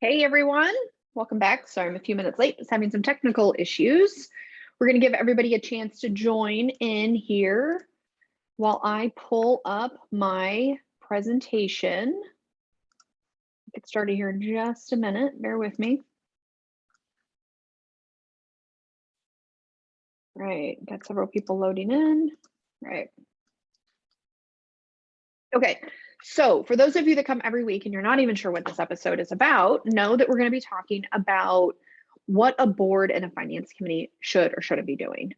Hey everyone, welcome back. Sorry, I'm a few minutes late. Just having some technical issues. We're going to give everybody a chance to join in here while I pull up my presentation. Get started here in just a minute. Bear with me. Right, got several people loading in. Right. Okay, so for those of you that come every week and you're not even sure what this episode is about, know that we're going to be talking about what a board and a finance committee should or shouldn't be doing.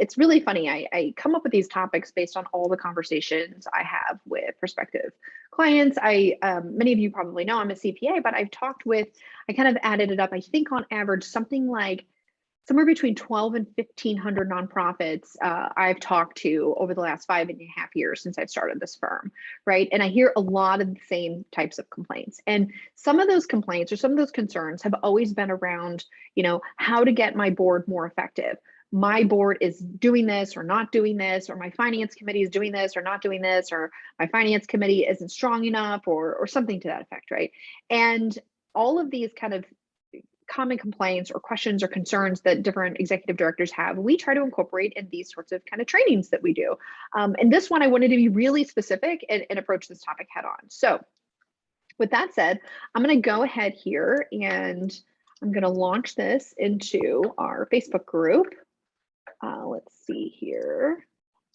It's really funny. I come up with these topics based on all the conversations I have with prospective clients. Many of you probably know I'm a CPA, but I kind of added it up. I think on average, something like somewhere between 12 and 1,500 nonprofits I've talked to over the last 5.5 years since I've started this firm, right? And I hear a lot of the same types of complaints. And some of those complaints or some of those concerns have always been around, how to get my board more effective. My board is doing this or not doing this, or my finance committee is doing this or not doing this, or my finance committee isn't strong enough, or something to that effect, right? And all of these kind of common complaints or questions or concerns that different executive directors have, we try to incorporate in these sorts of kind of trainings that we do. And this one, I wanted to be really specific and approach this topic head on. So with that said, I'm going to go ahead here and I'm going to launch this into our Facebook group. Let's see here.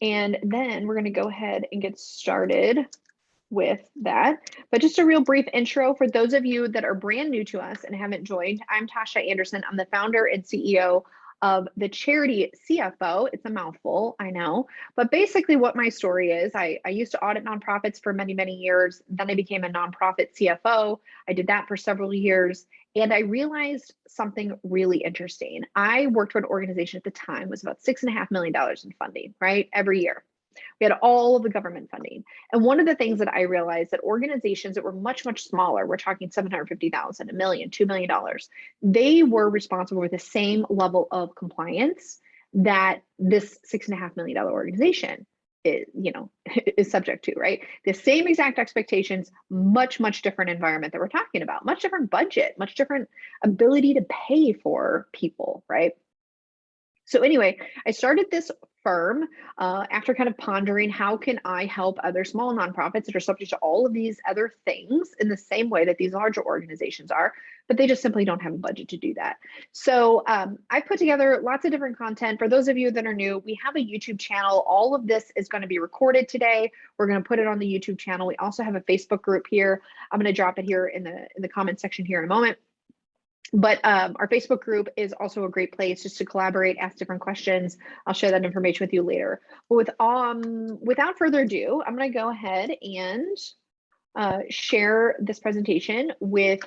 And then we're going to go ahead and get started with that. But just a real brief intro for those of you that are brand new to us and haven't joined. I'm Tasha Anderson. I'm the founder and CEO of the Charity CFO. It's a mouthful, I know. But basically what my story is, I used to audit nonprofits for many, many years. Then I became a nonprofit CFO. I did that for several years. And I realized something really interesting. I worked for an organization at the time, was about $6.5 million in funding, right? Every year. We had all of the government funding. And one of the things that I realized that organizations that were much, much smaller, we're talking 750,000, $1 million, $2 million, they were responsible for the same level of compliance that this $6.5 million organization is subject to, right? The same exact expectations, much, much different environment that we're talking about, much different budget, much different ability to pay for people, right? So anyway, I started this firm after kind of pondering how can I help other small nonprofits that are subject to all of these other things in the same way that these larger organizations are, but they just simply don't have a budget to do that. So I put together lots of different content. For those of you that are new, we have a YouTube channel. All of this is going to be recorded today. We're going to put it on the YouTube channel. We also have a Facebook group here. I'm going to drop it here in the comment section here in a moment. But our Facebook group is also a great place just to collaborate, ask different questions. I'll share that information with you later. But without further ado, I'm going to go ahead and share this presentation with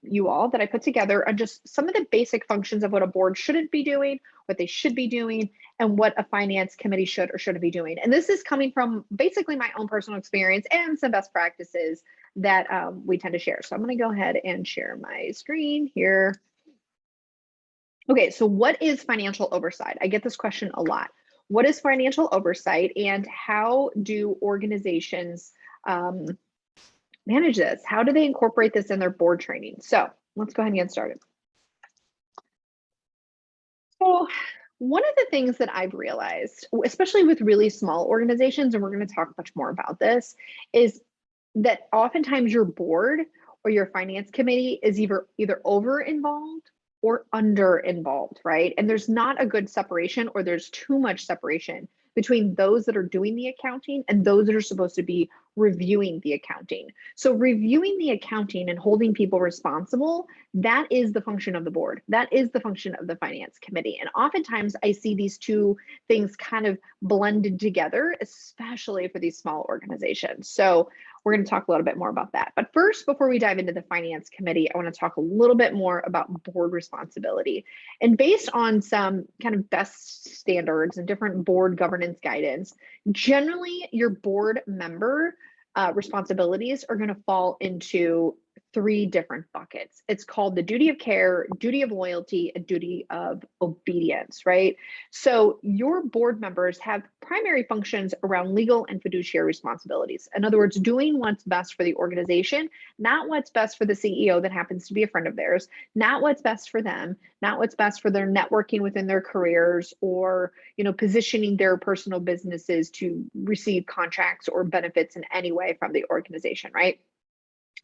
you all that I put together on just some of the basic functions of what a board shouldn't be doing, what they should be doing, and what a finance committee should or shouldn't be doing. And this is coming from basically my own personal experience and some best practices that we tend to share. So I'm going to go ahead and share my screen here. Okay, so what is financial oversight? I get this question a lot. What is financial oversight and how do organizations manage this? How do they incorporate this in their board training? So let's go ahead and get started. So one of the things that I've realized, especially with really small organizations, and we're going to talk much more about this, is that oftentimes your board or your finance committee is either over involved or under involved, right? And there's not a good separation, or there's too much separation between those that are doing the accounting and those that are supposed to be reviewing the accounting. So reviewing the accounting and holding people responsible, that is the function of the board. That is the function of the finance committee. And oftentimes I see these two things kind of blended together, especially for these small organizations. So we're going to talk a little bit more about that. But first, before we dive into the finance committee, I want to talk a little bit more about board responsibility. And based on some kind of best standards and different board governance guidance, generally your board member responsibilities are going to fall into three different buckets. It's called the duty of care, duty of loyalty, and duty of obedience, right? So your board members have primary functions around legal and fiduciary responsibilities. In other words, doing what's best for the organization, not what's best for the CEO that happens to be a friend of theirs, not what's best for them, not what's best for their networking within their careers, or positioning their personal businesses to receive contracts or benefits in any way from the organization, right?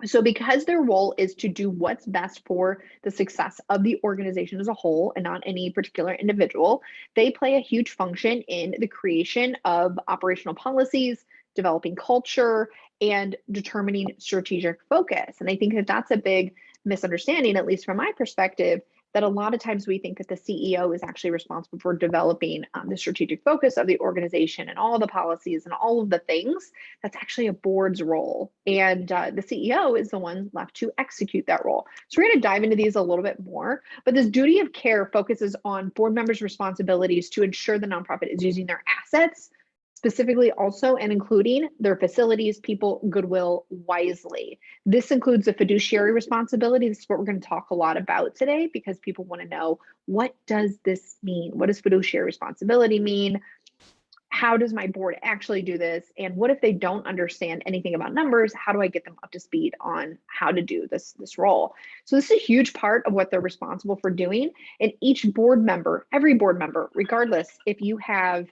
So because their role is to do what's best for the success of the organization as a whole and not any particular individual, they play a huge function in the creation of operational policies, developing culture, and determining strategic focus. And I think that that's a big misunderstanding, at least from my perspective, that a lot of times we think that the CEO is actually responsible for developing the strategic focus of the organization and all the policies and all of the things. That's actually a board's role. And the CEO is the one left to execute that role. So we're going to dive into these a little bit more. But this duty of care focuses on board members' responsibilities to ensure the nonprofit is using their assets, specifically also and including their facilities, people, goodwill wisely. This includes the fiduciary responsibility. This is what we're going to talk a lot about today because people want to know, what does this mean? What does fiduciary responsibility mean? How does my board actually do this? And what if they don't understand anything about numbers? How do I get them up to speed on how to do this role? So this is a huge part of what they're responsible for doing. And each board member, every board member, regardless if you have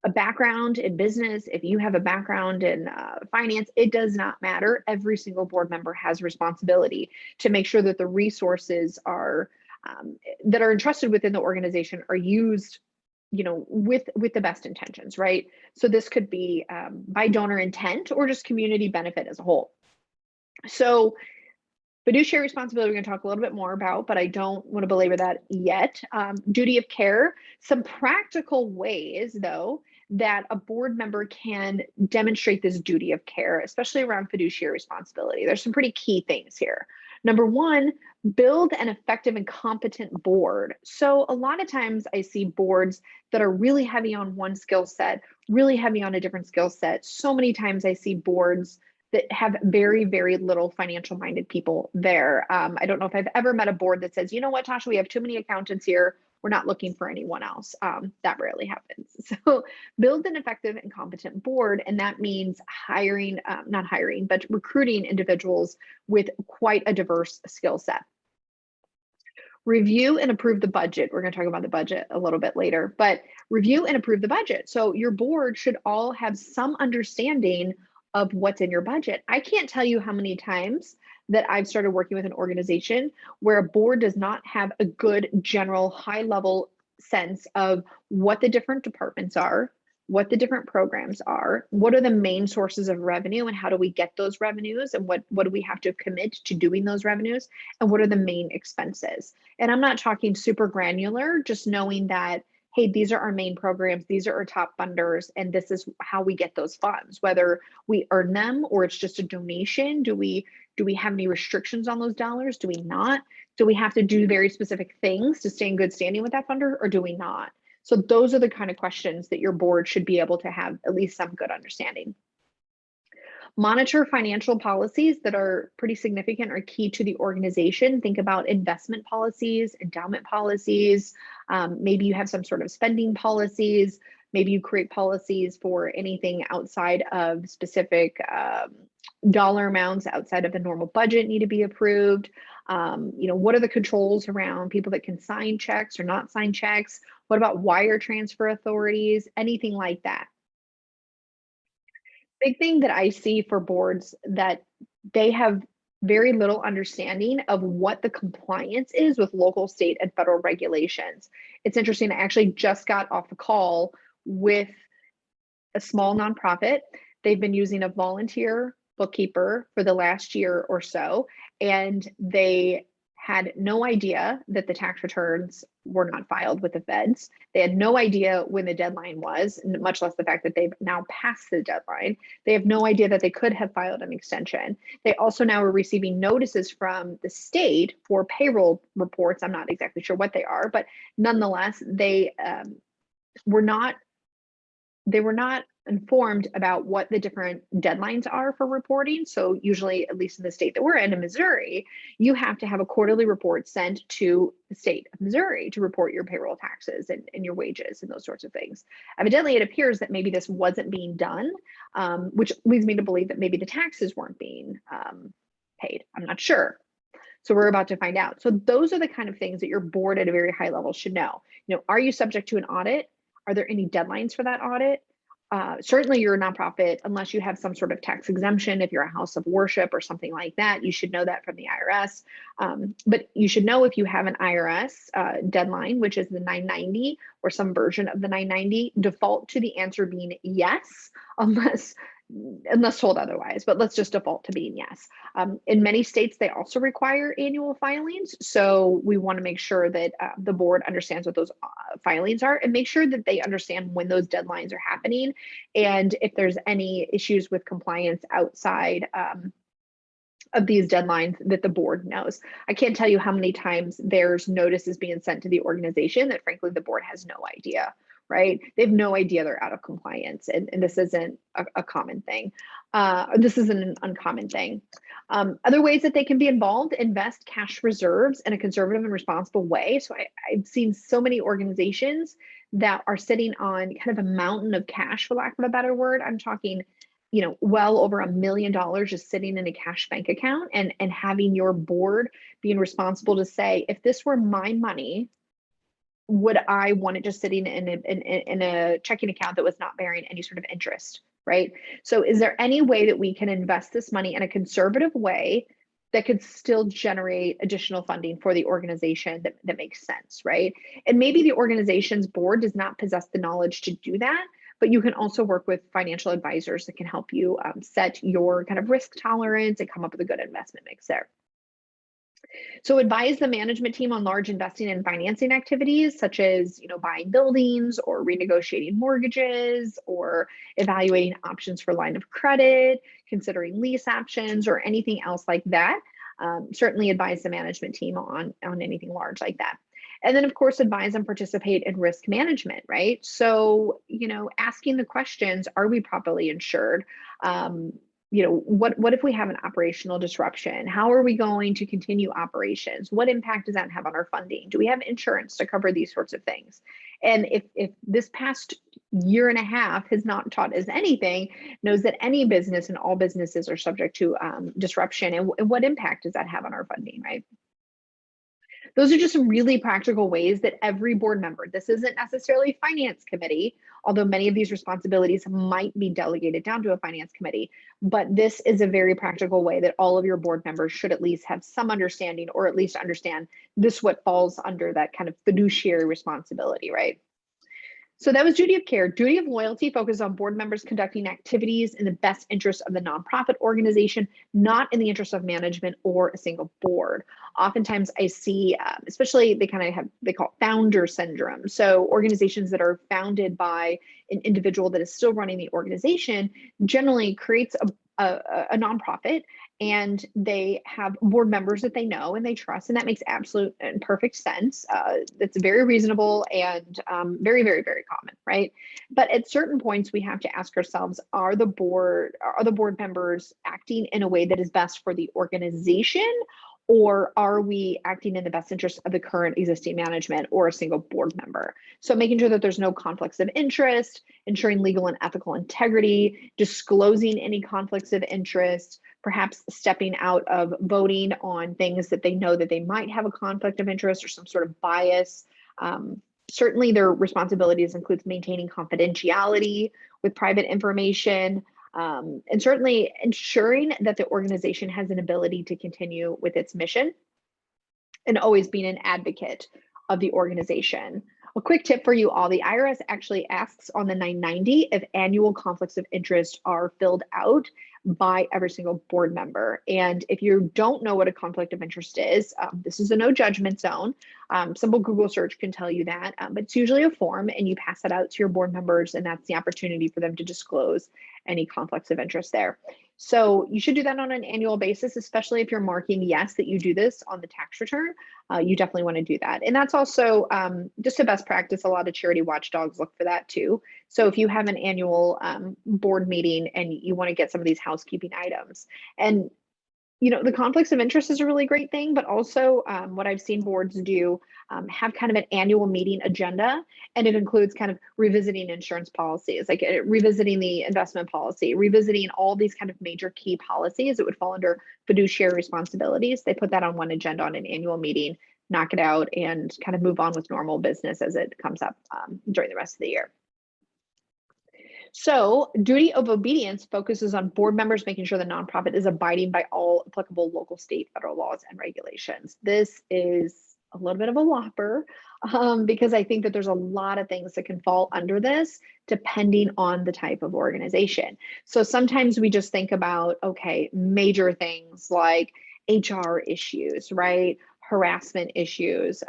a background in business, if you have a background in finance, it does not matter. Every single board member has responsibility to make sure that the resources are that are entrusted within the organization are used, with the best intentions, right? So this could be by donor intent or just community benefit as a whole. So fiduciary responsibility, we're going to talk a little bit more about, but I don't want to belabor that yet. Duty of care, some practical ways, though, that a board member can demonstrate this duty of care, especially around fiduciary responsibility. There's some pretty key things here. Number one, build an effective and competent board. So a lot of times I see boards that are really heavy on one skill set, really heavy on a different skill set. So many times I see boards that have very, very little financial minded people there. I don't know if I've ever met a board that says, you know what, Tasha, we have too many accountants here. We're not looking for anyone else. That rarely happens. So build an effective and competent board. And that means but recruiting individuals with quite a diverse skill set. Review and approve the budget. We're going to talk about the budget a little bit later, but review and approve the budget. So your board should all have some understanding of what's in your budget. I can't tell you how many times that I've started working with an organization where a board does not have a good general high level sense of what the different departments are, what the different programs are, what are the main sources of revenue and how do we get those revenues, and what do we have to commit to doing those revenues, and what are the main expenses. And I'm not talking super granular, just knowing that, hey, these are our main programs, these are our top funders, and this is how we get those funds, whether we earn them or it's just a donation. Do we have any restrictions on those dollars? Do we not? Do we have to do very specific things to stay in good standing with that funder, or do we not? So those are the kind of questions that your board should be able to have at least some good understanding. Monitor financial policies that are pretty significant or key to the organization. Think about investment policies, endowment policies. Maybe you have some sort of spending policies. Maybe you create policies for anything outside of specific dollar amounts outside of the normal budget need to be approved. What are the controls around people that can sign checks or not sign checks? What about wire transfer authorities? Anything like that. Big thing that I see for boards that they have very little understanding of what the compliance is with local, state, and federal regulations. It's interesting. I actually just got off a call with a small nonprofit. They've been using a volunteer bookkeeper for the last year or so, and they had no idea that the tax returns were not filed with the feds. They had no idea when the deadline was, much less the fact that they've now passed the deadline. They have no idea that they could have filed an extension. They also now are receiving notices from the state for payroll reports. I'm not exactly sure what they are, but nonetheless, they were not informed about what the different deadlines are for reporting. So usually, at least in the state that we're in Missouri, you have to have a quarterly report sent to the state of Missouri to report your payroll taxes and your wages and those sorts of things. Evidently, it appears that maybe this wasn't being done, which leads me to believe that maybe the taxes weren't being paid. I'm not sure. So we're about to find out. So those are the kind of things that your board at a very high level should know. Are you subject to an audit? Are there any deadlines for that audit? Certainly you're a nonprofit, unless you have some sort of tax exemption. If you're a house of worship or something like that, you should know that from the IRS. But you should know if you have an IRS deadline, which is the 990 or some version of the 990, default to the answer being yes, unless told otherwise, but let's just default to being yes. In many states, they also require annual filings. So we want to make sure that the board understands what those filings are and make sure that they understand when those deadlines are happening. And if there's any issues with compliance outside of these deadlines, that the board knows. I can't tell you how many times there's notices being sent to the organization that frankly, the board has no idea. Right? They have no idea they're out of compliance, and this isn't a common thing. This isn't an uncommon thing. Other ways that they can be involved: invest cash reserves in a conservative and responsible way. So I've seen so many organizations that are sitting on kind of a mountain of cash, for lack of a better word. I'm talking, well over $1 million just sitting in a cash bank account, and having your board being responsible to say, if this were my money, would I want it just sitting in a checking account that was not bearing any sort of interest, right? So is there any way that we can invest this money in a conservative way that could still generate additional funding for the organization that makes sense, right? And maybe the organization's board does not possess the knowledge to do that, but you can also work with financial advisors that can help you set your kind of risk tolerance and come up with a good investment mix there. So advise the management team on large investing and financing activities, such as buying buildings or renegotiating mortgages or evaluating options for line of credit, considering lease options, or anything else like that. Certainly advise the management team on anything large like that. And then, of course, advise and participate in risk management, right? So, asking the questions: are we properly insured? What if we have an operational disruption? How are we going to continue operations? What impact does that have on our funding? Do we have insurance to cover these sorts of things? And if this past year and a half has not taught us anything, knows that any business and all businesses are subject to disruption, and what impact does that have on our funding, right? Those are just some really practical ways that every board member, this isn't necessarily finance committee, although many of these responsibilities might be delegated down to a finance committee, but this is a very practical way that all of your board members should at least have some understanding, or at least understand this what falls under that kind of fiduciary responsibility, right? So that was duty of care. Duty of loyalty focuses on board members conducting activities in the best interest of the nonprofit organization, not in the interest of management or a single board. Oftentimes I see, especially they call it founder syndrome. So organizations that are founded by an individual that is still running the organization generally creates a nonprofit, and they have board members that they know and they trust, and that makes absolute and perfect sense. That's very reasonable and very, very, very common, right? But at certain points, we have to ask ourselves: are the board members acting in a way that is best for the organization, or are we acting in the best interest of the current existing management or a single board member? So making sure that there's no conflicts of interest, ensuring legal and ethical integrity, disclosing any conflicts of interest, perhaps stepping out of voting on things that they know that they might have a conflict of interest or some sort of bias. Certainly their responsibilities includes maintaining confidentiality with private information, and certainly ensuring that the organization has an ability to continue with its mission, and always being an advocate of the organization. A quick tip for you all: the IRS actually asks on the 990 if annual conflicts of interest are filled out by every single board member. And if you don't know what a conflict of interest is, this is a no judgment zone. Simple Google search can tell you that, but it's usually a form, and you pass that out to your board members, and that's the opportunity for them to disclose any conflicts of interest there. So you should do that on an annual basis, especially if you're marking yes that you do this on the tax return. You definitely want to do that. And that's also just a best practice. A lot of charity watchdogs look for that too. So if you have an annual board meeting and you want to get some of these housekeeping items, and the conflicts of interest is a really great thing, but also what I've seen boards do have kind of an annual meeting agenda, and it includes kind of revisiting insurance policies, like revisiting the investment policy, revisiting all these kind of major key policies that would fall under fiduciary responsibilities. They put that on one agenda on an annual meeting, knock it out, and kind of move on with normal business as it comes up during the rest of the year. So duty of obedience focuses on board members making sure the nonprofit is abiding by all applicable local, state, federal laws and regulations. This is a little bit of a whopper because I think that there's a lot of things that can fall under this depending on the type of organization. So sometimes we just think about, okay, major things like HR issues, right? Harassment issues,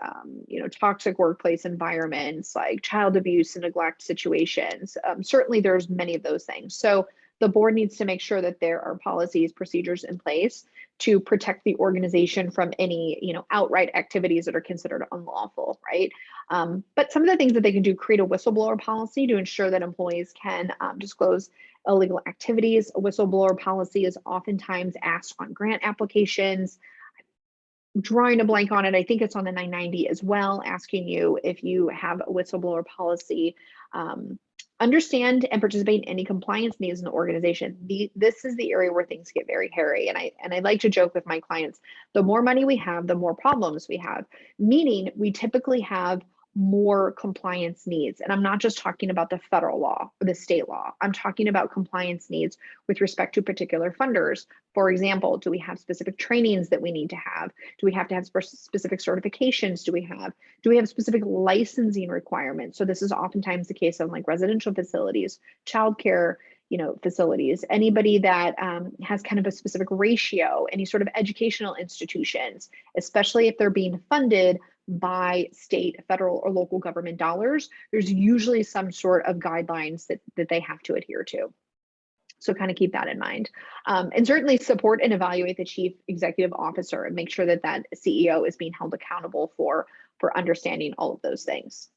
toxic workplace environments, like child abuse and neglect situations. Certainly there's many of those things. So the board needs to make sure that there are policies, procedures in place to protect the organization from any, outright activities that are considered unlawful, right? But some of the things that they can do, create a whistleblower policy to ensure that employees can disclose illegal activities. A whistleblower policy is oftentimes asked on grant applications. Drawing a blank on it, I think it's on the 990 as well, asking you if you have a whistleblower policy. Understand and participate in any compliance needs in the organization. This is the area where things get very hairy. And I like to joke with my clients, the more money we have, the more problems we have, meaning we typically have more compliance needs. And I'm not just talking about the federal law or the state law. I'm talking about compliance needs with respect to particular funders. For example, do we have specific trainings that we need to have? Do we have to have specific certifications? Do we have specific licensing requirements? So this is oftentimes the case of like residential facilities, childcare, facilities, anybody that has kind of a specific ratio, any sort of educational institutions, especially if they're being funded by state, federal, or local government dollars, there's usually some sort of guidelines that they have to adhere to. So kind of keep that in mind. And certainly support and evaluate the chief executive officer and make sure that that CEO is being held accountable for understanding all of those things.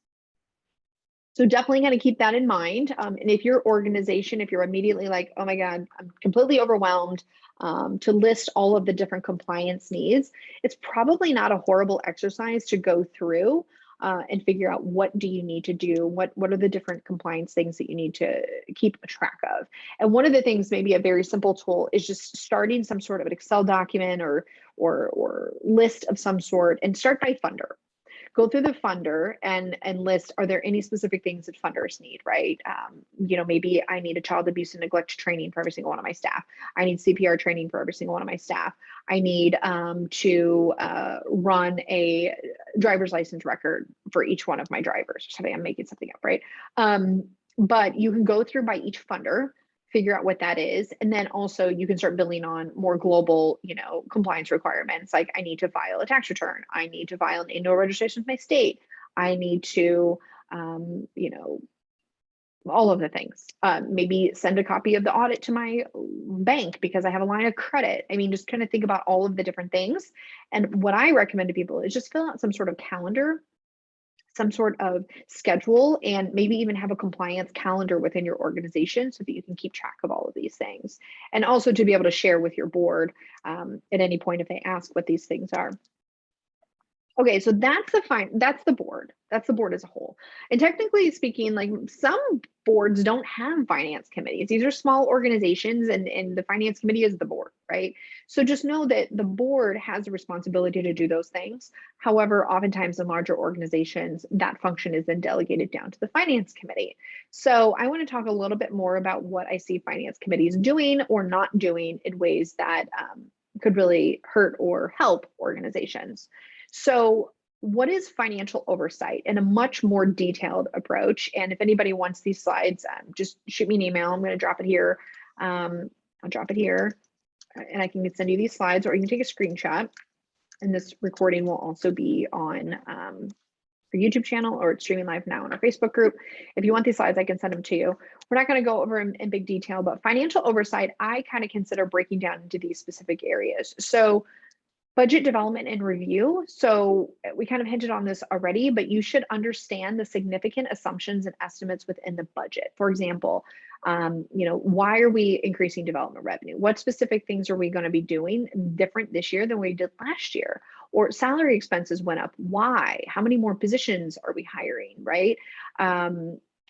So definitely going to keep that in mind. And if your organization, if you're immediately like, oh my God, I'm completely overwhelmed, to list all of the different compliance needs, it's probably not a horrible exercise to go through and figure out what do you need to do, what are the different compliance things that you need to keep a track of. And one of the things, maybe a very simple tool, is just starting some sort of an Excel document or list of some sort, and start by funder. Go through the funder and list, are there any specific things that funders need, right? Maybe I need a child abuse and neglect training for every single one of my staff. I need CPR training for every single one of my staff. I need to run a driver's license record for each one of my drivers or something. I'm making something up, right? But you can go through by each funder, figure out what that is. And then also you can start building on more global, compliance requirements. Like I need to file a tax return. I need to file an annual registration with my state. I need to, all of the things. Maybe send a copy of the audit to my bank because I have a line of credit. I mean, just kind of think about all of the different things. And what I recommend to people is just fill out some sort of calendar, some sort of schedule, and maybe even have a compliance calendar within your organization so that you can keep track of all of these things. And also to be able to share with your board at any point if they ask what these things are. Okay, so that's the board. That's the board as a whole. And technically speaking, like some boards don't have finance committees. These are small organizations and the finance committee is the board, right? So just know that the board has a responsibility to do those things. However, oftentimes in larger organizations, that function is then delegated down to the finance committee. So I want to talk a little bit more about what I see finance committees doing or not doing in ways that could really hurt or help organizations. So what is financial oversight in a much more detailed approach? And if anybody wants these slides, just shoot me an email. I'm going to drop it here. I'll drop it here and I can send you these slides, or you can take a screenshot. And this recording will also be on YouTube channel, or it's streaming live now on our Facebook group. If you want these slides, I can send them to you. We're not going to go over in big detail, but financial oversight, I kind of consider breaking down into these specific areas. So budget development and review. So we kind of hinted on this already, but you should understand the significant assumptions and estimates within the budget. For example, why are we increasing development revenue? What specific things are we going to be doing different this year than we did last year? Or salary expenses went up. Why? How many more positions are we hiring, right?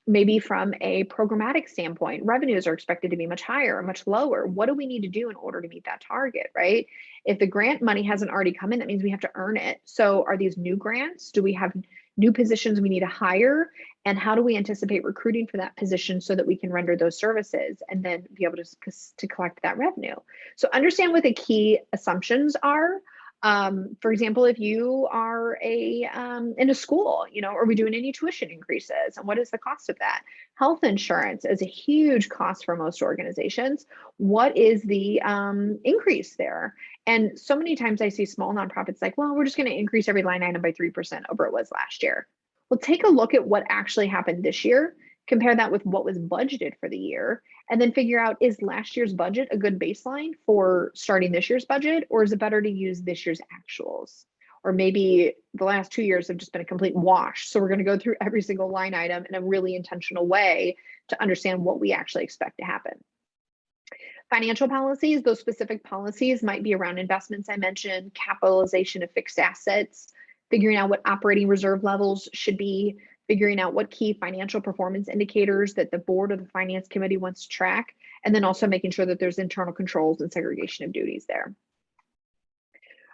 Maybe from a programmatic standpoint, revenues are expected to be much higher or much lower. What do we need to do in order to meet that target, right? If the grant money hasn't already come in, that means we have to earn it. So are these new grants? Do we have new positions we need to hire? And how do we anticipate recruiting for that position so that we can render those services and then be able to collect that revenue? So understand what the key assumptions are. For example, if you are in a school, are we doing any tuition increases, and what is the cost of that? Health insurance is a huge cost for most organizations. What is the increase there? And so many times I see small nonprofits like, well, we're just going to increase every line item by 3% over it was last year. Well, take a look at what actually happened this year, compare that with what was budgeted for the year, and then figure out, is last year's budget a good baseline for starting this year's budget, or is it better to use this year's actuals? Or maybe the last 2 years have just been a complete wash. So we're going to go through every single line item in a really intentional way to understand what we actually expect to happen. Financial policies, those specific policies might be around investments I mentioned, capitalization of fixed assets, figuring out what operating reserve levels should be, figuring out what key financial performance indicators that the board or the finance committee wants to track, and then also making sure that there's internal controls and segregation of duties there.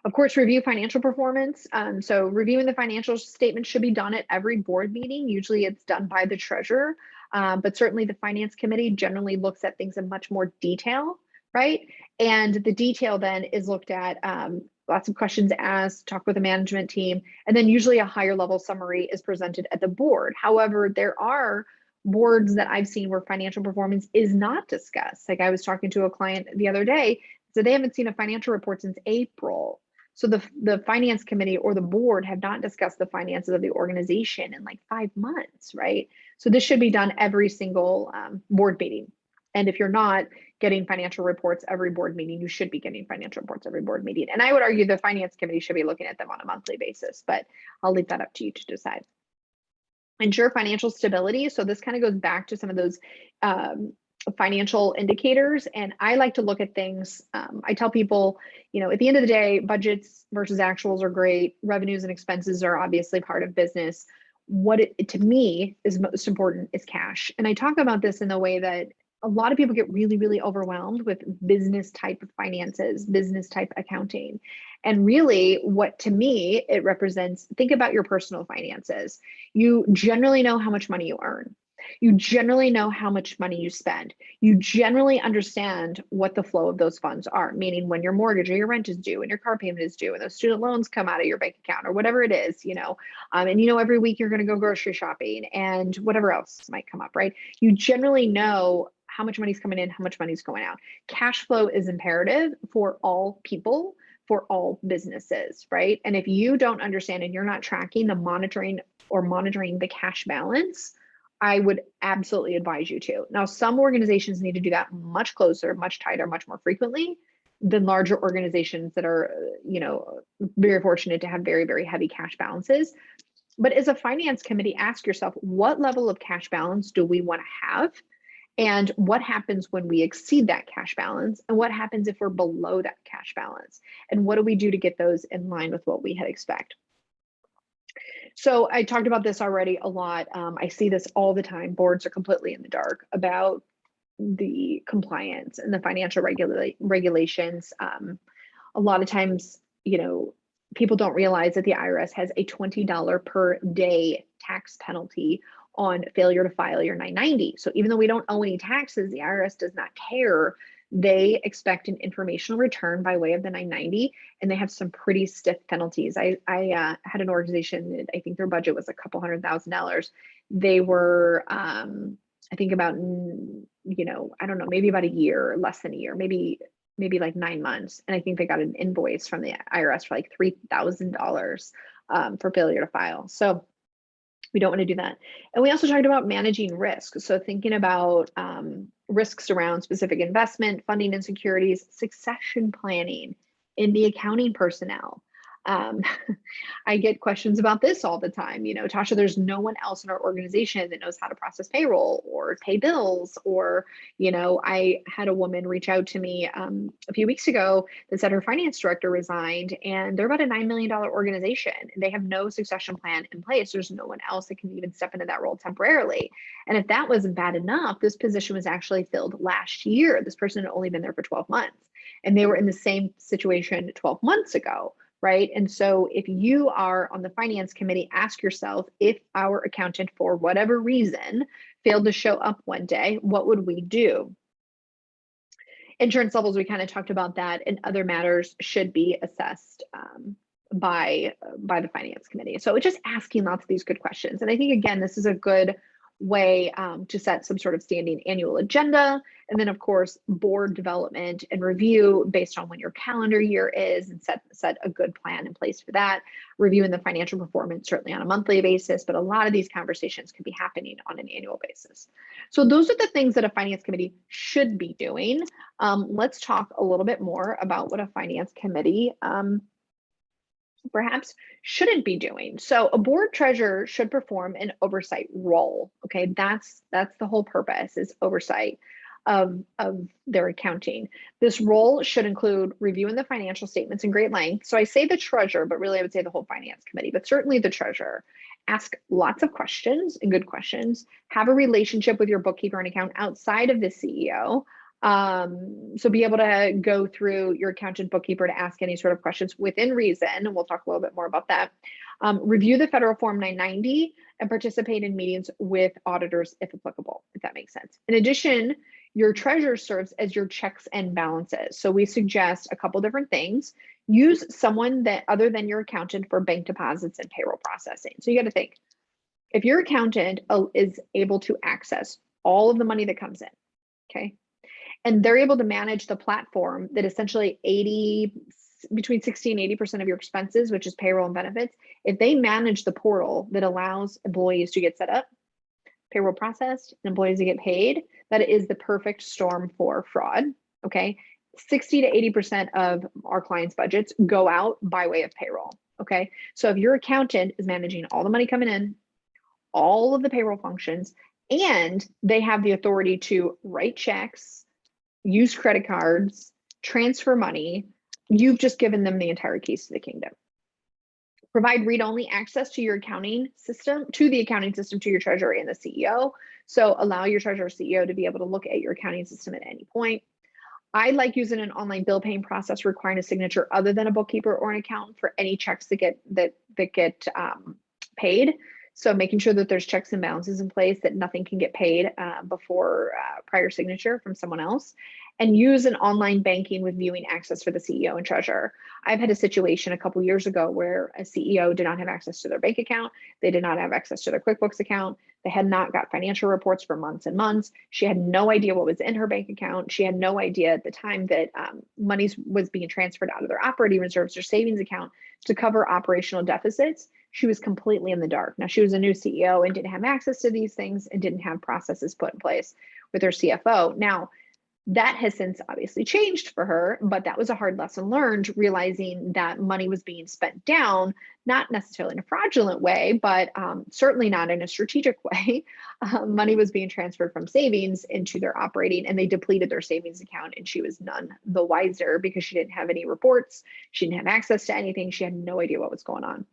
Of course, review financial performance. So reviewing the financial statement should be done at every board meeting. Usually it's done by the treasurer, but certainly the finance committee generally looks at things in much more detail, right? And the detail then is looked at, lots of questions asked, talk with the management team, and then usually a higher level summary is presented at the board. However, there are boards that I've seen where financial performance is not discussed. Like I was talking to a client the other day, so they haven't seen a financial report since April. So the finance committee or the board have not discussed the finances of the organization in like 5 months, right? So this should be done every single board meeting. And if you're not getting financial reports every board meeting, you should be getting financial reports every board meeting. And I would argue the finance committee should be looking at them on a monthly basis, but I'll leave that up to you to decide. Ensure financial stability. So this kind of goes back to some of those financial indicators. And I like to look at things. I tell people, at the end of the day, budgets versus actuals are great. Revenues and expenses are obviously part of business. What to me is most important is cash. And I talk about this in the way that a lot of people get really, really overwhelmed with business type of finances, business type accounting. And really what to me it represents, think about your personal finances. You generally know how much money you earn. You generally know how much money you spend. You generally understand what the flow of those funds are, meaning when your mortgage or your rent is due and your car payment is due and those student loans come out of your bank account or whatever it is, and every week you're going to go grocery shopping and whatever else might come up, right? You generally know how much money's coming in, how much money's going out. Cash flow is imperative for all people, for all businesses, right? And if you don't understand and you're not tracking the monitoring the cash balance, I would absolutely advise you to. Now, some organizations need to do that much closer, much tighter, much more frequently than larger organizations that are, very fortunate to have very, very heavy cash balances. But as a finance committee, ask yourself, what level of cash balance do we want to have? And what happens when we exceed that cash balance? And what happens if we're below that cash balance? And what do we do to get those in line with what we had expect? So I talked about this already a lot. I see this all the time. Boards are completely in the dark about the compliance and the financial regulations. A lot of times, people don't realize that the IRS has a $20 per day tax penalty on failure to file your 990. So even though we don't owe any taxes, the IRS does not care. They expect an informational return by way of the 990, and they have some pretty stiff penalties. I had an organization, I think their budget was a couple $100,000. They were, I think about, I don't know, maybe about a year, less than a year, maybe like 9 months. And I think they got an invoice from the IRS for like $3,000 for failure to file. So We don't want to do that. And we also talked about managing risk. So thinking about risks around specific investment, funding and securities, succession planning in the accounting personnel. Um, I get questions about this all the time. You know, Tasha, there's no one else in our organization that knows how to process payroll or pay bills. Or, you know, I had a woman reach out to me a few weeks ago that said her finance director resigned, and they're about a $9 million organization. And they have no succession plan in place. There's no one else that can even step into that role temporarily. And if that wasn't bad enough, this position was actually filled last year. This person had only been there for 12 months, and they were in the same situation 12 months ago. Right. And so if you are on the finance committee, ask yourself, if our accountant, for whatever reason, failed to show up one day, what would we do? Insurance levels, we kind of talked about that, and other matters should be assessed by the finance committee. So just asking lots of these good questions. And I think, again, this is a good way to set some sort of standing annual agenda. And then, of course, board development and review based on when your calendar year is, and set a good plan in place for that. Reviewing the financial performance, certainly on a monthly basis, but a lot of these conversations could be happening on an annual basis. So those are the things that a finance committee should be doing. Let's talk a little bit more about what a finance committee perhaps shouldn't be doing. So a board treasurer should perform an oversight role. Okay, that's the whole purpose, is oversight of their accounting. This role should include reviewing the financial statements in great length. So I say the treasurer, but really I would say the whole finance committee, but certainly the treasurer. Ask lots of questions, and good questions. Have a relationship with your bookkeeper and account outside of the CEO. So be able to go through your accountant, bookkeeper to ask any sort of questions within reason, and we'll talk a little bit more about that. Review the federal Form 990 and participate in meetings with auditors if applicable, if that makes sense. In addition, your treasurer serves as your checks and balances. So we suggest a couple different things. Use someone that other than your accountant for bank deposits and payroll processing. So you got to think, if your accountant is able to access all of the money that comes in, okay, and they're able to manage the platform that essentially between 60 and 80% of your expenses, which is payroll and benefits, if they manage the portal that allows employees to get set up, payroll processed, and employees to get paid, that is the perfect storm for fraud. Okay, 60 to 80% of our clients' budgets go out by way of payroll. Okay, so if your accountant is managing all the money coming in, all of the payroll functions, and they have the authority to write checks, use credit cards, transfer money, you've just given them the entire keys to the kingdom. Provide read-only access to your accounting system, to your treasurer and the CEO. So allow your treasurer CEO to be able to look at your accounting system at any point. I like using an online bill paying process requiring a signature other than a bookkeeper or an accountant for any checks that get paid. So making sure that there's checks and balances in place, that nothing can get paid before prior signature from someone else. And use an online banking with viewing access for the CEO and treasurer. I've had a situation a couple years ago where a CEO did not have access to their bank account. They did not have access to their QuickBooks account. They had not got financial reports for months and months. She had no idea what was in her bank account. She had no idea at the time that money was being transferred out of their operating reserves or savings account to cover operational deficits. She was completely in the dark. Now, she was a new CEO and didn't have access to these things and didn't have processes put in place with her CFO. Now, that has since obviously changed for her, but that was a hard lesson learned, realizing that money was being spent down, not necessarily in a fraudulent way, but certainly not in a strategic way. Money was being transferred from savings into their operating, and they depleted their savings account, and she was none the wiser because she didn't have any reports. She didn't have access to anything. She had no idea what was going on.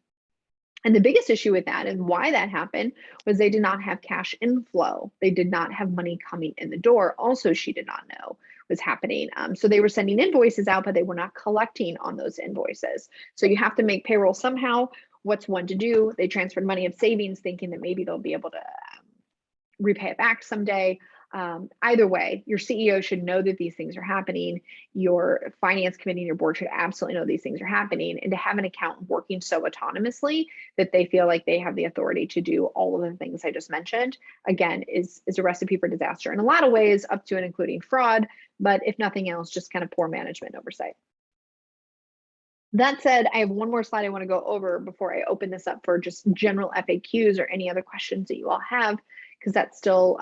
And the biggest issue with that and why that happened was they did not have cash inflow. They did not have money coming in the door. Also, she did not know was happening. So they were sending invoices out, but they were not collecting on those invoices. So you have to make payroll somehow. What's one to do? They transferred money of savings thinking that maybe they'll be able to repay it back someday. Either way, your CEO should know that these things are happening. Your finance committee and your board should absolutely know these things are happening. And to have an accountant working so autonomously that they feel like they have the authority to do all of the things I just mentioned, again, is a recipe for disaster in a lot of ways, up to and including fraud, but if nothing else, just kind of poor management oversight. That said, I have one more slide I want to go over before I open this up for just general FAQs or any other questions that you all have, because that's still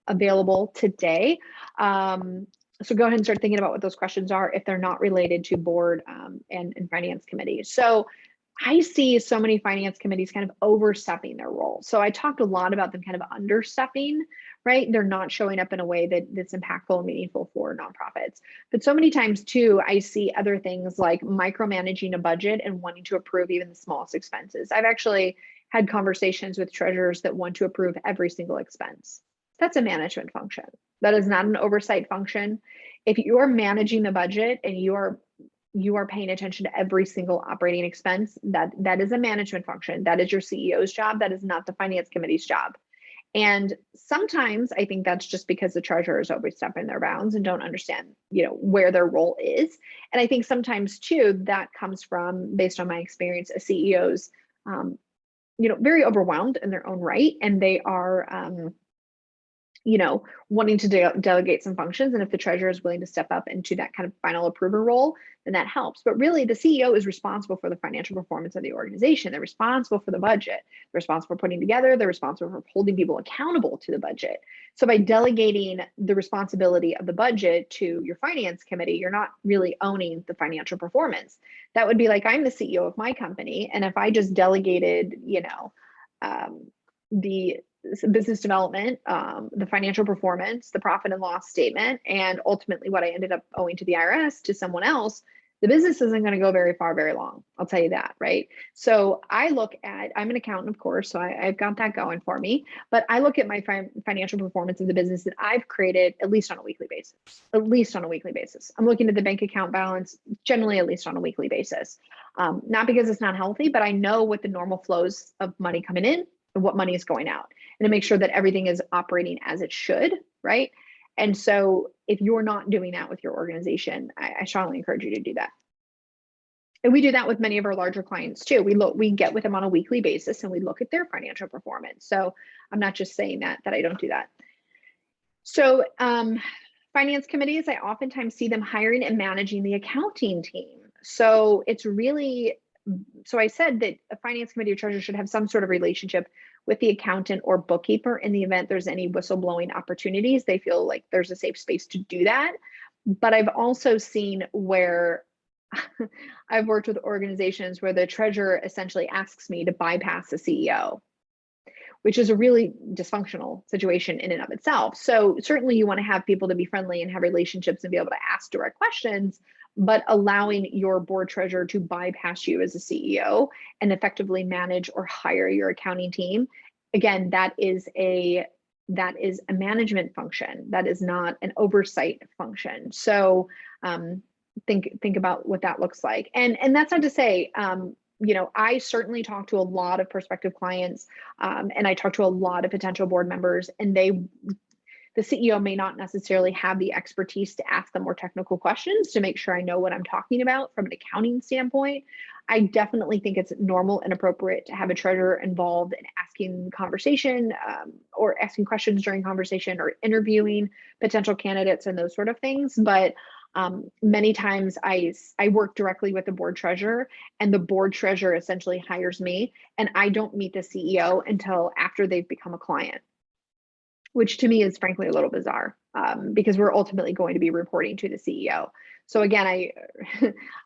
available today. So go ahead and start thinking about what those questions are if they're not related to board and finance committee. So I see so many finance committees kind of overstepping their role. So I talked a lot about them kind of understepping, right? They're not showing up in a way that's impactful and meaningful for nonprofits. But so many times too, I see other things like micromanaging a budget and wanting to approve even the smallest expenses. I've actually had conversations with treasurers that want to approve every single expense. That's a management function. That is not an oversight function. If you are managing the budget and you are paying attention to every single operating expense, that is a management function. That is your CEO's job. That is not the finance committee's job. And sometimes I think that's just because the treasurer is overstepping their bounds and don't understand, where their role is. And I think sometimes too, that comes from, based on my experience, a CEO's, very overwhelmed in their own right. And they are, wanting to delegate some functions. And if the treasurer is willing to step up into that kind of final approver role, then that helps. But really, the CEO is responsible for the financial performance of the organization. They're responsible for the budget. They're responsible for putting together. They're responsible for holding people accountable to the budget. So by delegating the responsibility of the budget to your finance committee, you're not really owning the financial performance. That would be like, I'm the CEO of my company, and if I just delegated, the business development, the financial performance, the profit and loss statement, and ultimately what I ended up owing to the IRS to someone else, the business isn't going to go very far, very long. I'll tell you that, right? So I'm an accountant, of course, so I've got that going for me, but I look at my financial performance of the business that I've created at least on a weekly basis. I'm looking at the bank account balance, generally at least on a weekly basis. Not because it's not healthy, but I know what the normal flows of money coming in and what money is going out, and to make sure that everything is operating as it should, right? And so if you're not doing that with your organization, I strongly encourage you to do that. And we do that with many of our larger clients too. We get with them on a weekly basis and we look at their financial performance. So I'm not just saying that I don't do that. So finance committees, I oftentimes see them hiring and managing the accounting team. So I said that a finance committee or treasurer should have some sort of relationship with the accountant or bookkeeper in the event there's any whistleblowing opportunities. They feel like there's a safe space to do that. But I've also seen where I've worked with organizations where the treasurer essentially asks me to bypass the CEO, which is a really dysfunctional situation in and of itself. So certainly you want to have people to be friendly and have relationships and be able to ask direct questions, but allowing your board treasurer to bypass you as a CEO and effectively manage or hire your accounting team, again, that is a management function. That is not an oversight function. So think about what that looks like. And that's not to say, I certainly talk to a lot of prospective clients, and I talk to a lot of potential board members, and the CEO may not necessarily have the expertise to ask them more technical questions to make sure I know what I'm talking about from an accounting standpoint. I definitely think it's normal and appropriate to have a treasurer involved in asking conversation, or asking questions during conversation, or interviewing potential candidates and those sort of things. But many times I work directly with the board treasurer, and the board treasurer essentially hires me, and I don't meet the CEO until after they've become a client, which to me is frankly a little bizarre, because we're ultimately going to be reporting to the CEO. So again,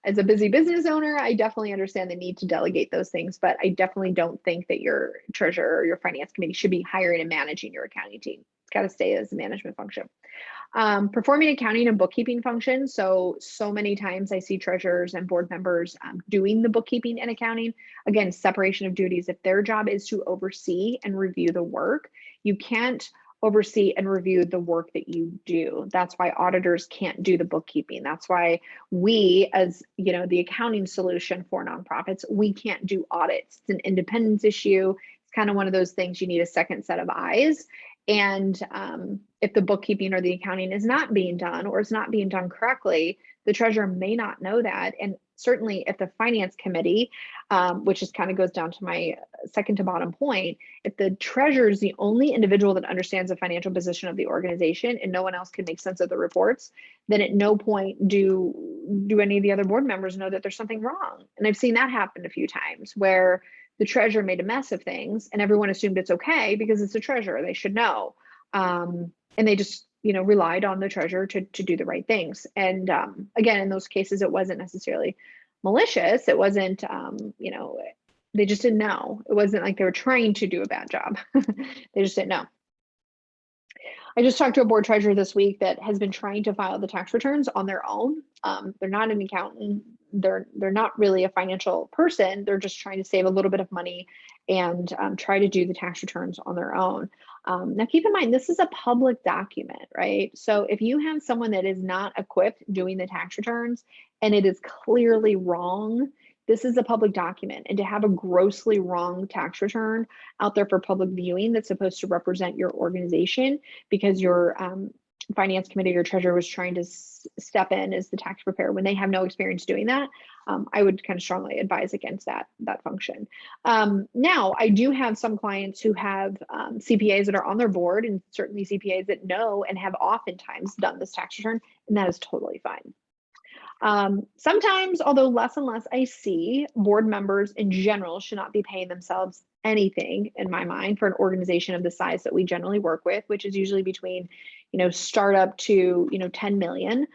as a busy business owner, I definitely understand the need to delegate those things, but I definitely don't think that your treasurer or your finance committee should be hiring and managing your accounting team. It's got to stay as a management function. Performing accounting and bookkeeping functions. So many times I see treasurers and board members doing the bookkeeping and accounting. Again, separation of duties. If their job is to oversee and review the work, you can't oversee and review the work that you do. That's why auditors can't do the bookkeeping. That's why we, as the accounting solution for nonprofits, we can't do audits. It's an independence issue. It's kind of one of those things you need a second set of eyes. And if the bookkeeping or the accounting is not being done, or is not being done correctly, the treasurer may not know that. And certainly if the finance committee, which is kind of goes down to my second to bottom point, if the treasurer is the only individual that understands the financial position of the organization and no one else can make sense of the reports, then at no point do any of the other board members know that there's something wrong. And I've seen that happen a few times where the treasurer made a mess of things and everyone assumed it's okay because it's the treasurer, they should know. And they just, relied on the treasurer to do the right things. And again, in those cases, it wasn't necessarily malicious. It wasn't, they just didn't know. It wasn't like they were trying to do a bad job. They just didn't know. I just talked to a board treasurer this week that has been trying to file the tax returns on their own. They're not an accountant. They're not really a financial person. They're just trying to save a little bit of money and try to do the tax returns on their own. Now, keep in mind, this is a public document, right? So if you have someone that is not equipped doing the tax returns and it is clearly wrong, this is a public document, and to have a grossly wrong tax return out there for public viewing that's supposed to represent your organization because your finance committee or treasurer was trying to step in as the tax preparer when they have no experience doing that, I would kind of strongly advise against that function. Now, I do have some clients who have CPAs that are on their board, and certainly CPAs that know and have oftentimes done this tax return, and that is totally fine. Sometimes, although less and less, I see board members in general should not be paying themselves anything, in my mind, for an organization of the size that we generally work with, which is usually between, startup to, 10 million.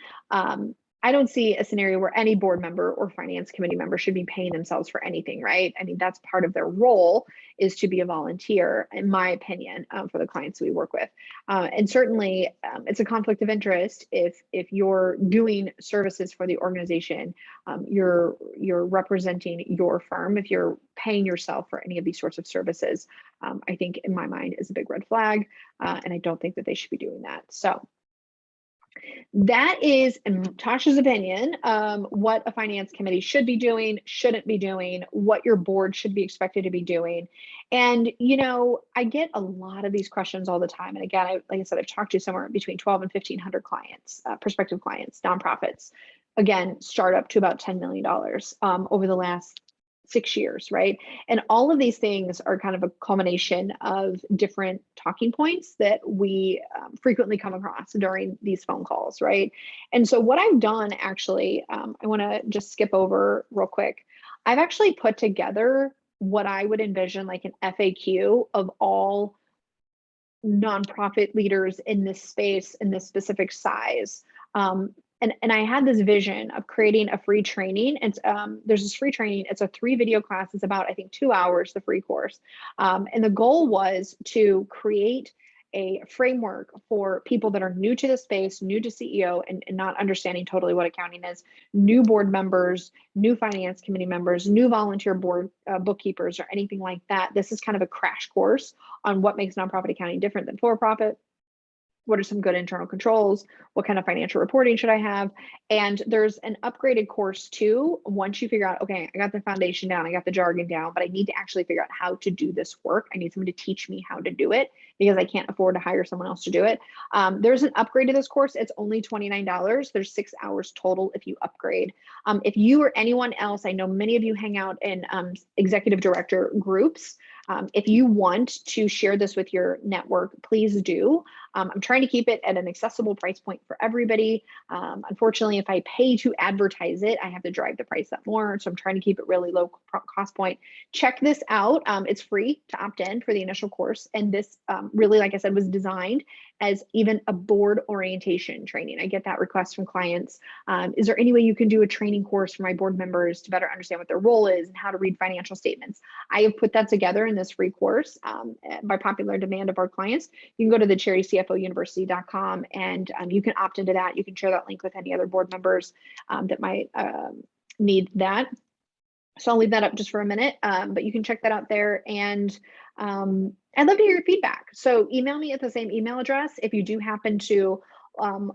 I don't see a scenario where any board member or finance committee member should be paying themselves for anything, right? I mean, that's part of their role, is to be a volunteer, in my opinion, for the clients we work with. And certainly it's a conflict of interest if you're doing services for the organization, you're representing your firm. If you're paying yourself for any of these sorts of services, I think in my mind is a big red flag. And I don't think that they should be doing that. So that is, in Tasha's opinion, what a finance committee should be doing, shouldn't be doing, what your board should be expected to be doing. And, I get a lot of these questions all the time. And again, like I said, I've talked to somewhere between 12 and 1,500 clients, prospective clients, nonprofits, again, startup to about $10 million over the last 6 years, right? And all of these things are kind of a culmination of different talking points that we frequently come across during these phone calls, right? And so what I've done, actually, I want to just skip over real quick. I've actually put together what I would envision like an FAQ of all nonprofit leaders in this space, in this specific size. And I had this vision of creating a free training. And there's this free training. It's a 3-video class. It's about, I think, 2 hours, the free course. And the goal was to create a framework for people that are new to the space, new to CEO, and not understanding totally what accounting is, new board members, new finance committee members, new volunteer board bookkeepers, or anything like that. This is kind of a crash course on what makes nonprofit accounting different than for-profit. What are some good internal controls? What kind of financial reporting should I have? And there's an upgraded course too. Once you figure out, okay, I got the foundation down, I got the jargon down, but I need to actually figure out how to do this work. I need someone to teach me how to do it because I can't afford to hire someone else to do it. There's an upgrade to this course. It's only $29. There's 6 hours total if you upgrade. If you or anyone else, I know many of you hang out in executive director groups. If you want to share this with your network, please do. I'm trying to keep it at an accessible price point for everybody. Unfortunately, if I pay to advertise it, I have to drive the price up more. So I'm trying to keep it really low cost point. Check this out. It's free to opt in for the initial course. And this really, like I said, was designed as even a board orientation training. I get that request from clients. Is there any way you can do a training course for my board members to better understand what their role is and how to read financial statements? I have put that together in this free course by popular demand of our clients. You can go to the CharityCFOUniversity.com and you can opt into that. You can share that link with any other board members that might need that. So I'll leave that up just for a minute, but you can check that out there. And I'd love to hear your feedback. So email me at the same email address if you do happen to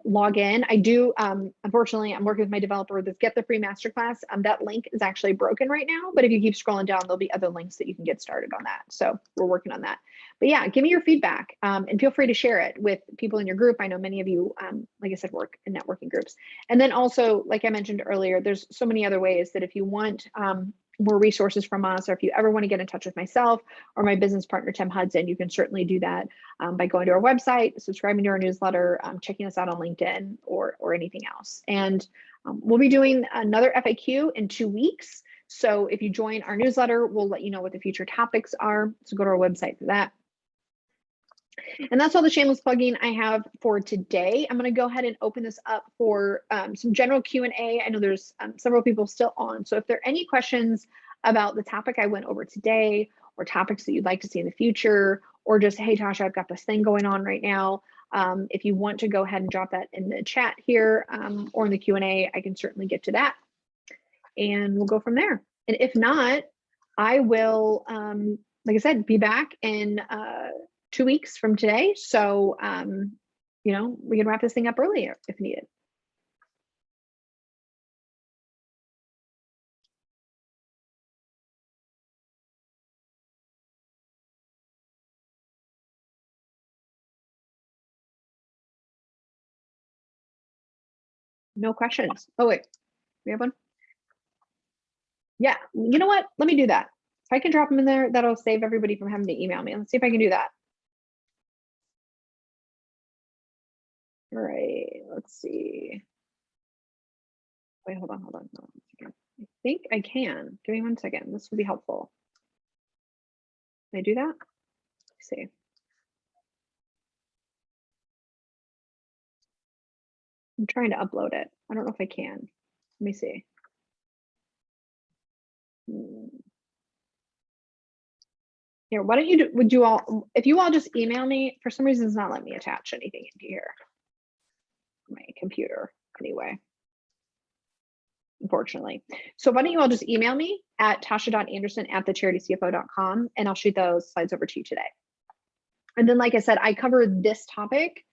log in. I do, unfortunately, I'm working with my developer with this Get the Free Masterclass. That link is actually broken right now, but if you keep scrolling down, there'll be other links that you can get started on that. So we're working on that. But yeah, give me your feedback and feel free to share it with people in your group. I know many of you, like I said, work in networking groups. And then also, like I mentioned earlier, there's so many other ways that if you want more resources from us, or if you ever want to get in touch with myself or my business partner, Tim Hudson, you can certainly do that by going to our website, subscribing to our newsletter, checking us out on LinkedIn or anything else. And we'll be doing another FAQ in 2 weeks. So if you join our newsletter, we'll let you know what the future topics are. So go to our website for that. And that's all the shameless plugging I have for today. I'm going to go ahead and open this up for some general Q&A. I know there's several people still on. So if there are any questions about the topic I went over today, or topics that you'd like to see in the future, or just, hey, Tasha, I've got this thing going on right now. If you want to go ahead and drop that in the chat here or in the Q&A, I can certainly get to that. And we'll go from there. And if not, I will, like I said, be back in 2 weeks from today. So, you know, we can wrap this thing up earlier if needed. No questions. Oh, wait, we have one? Yeah, you know what? Let me do that. If I can drop them in there, that'll save everybody from having to email me. Let's see if I can do that. All right, let's see. Wait, hold on. I think I can. Give me 1 second. This will be helpful. Can I do that? Let's see. I'm trying to upload it. I don't know if I can. Let me see. Here, why don't you do, would you all, if you all just email me, for some reason it's not letting me attach anything into here. My computer, anyway. Unfortunately. So why don't you all just email me at tasha.anderson@thecharitycfo.com and I'll shoot those slides over to you today. And then, like I said, I covered this topic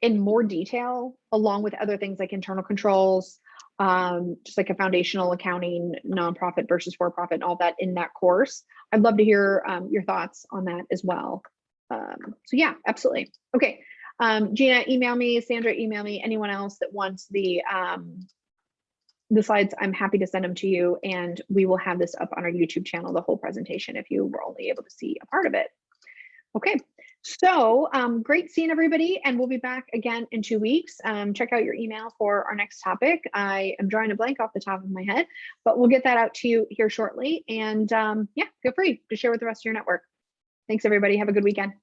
in more detail, along with other things like internal controls, just like a foundational accounting, nonprofit versus for-profit, and all that in that course. I'd love to hear your thoughts on that as well. So yeah, absolutely. Okay, Gina, email me, Sandra, email me, anyone else that wants the slides, I'm happy to send them to you, and we will have this up on our YouTube channel, the whole presentation, if you were only able to see a part of it. Okay, so great seeing everybody, and we'll be back again in 2 weeks. Check out your email for our next topic. I am drawing a blank off the top of my head, but we'll get that out to you here shortly. And yeah, feel free to share with the rest of your network. Thanks, everybody. Have a good weekend.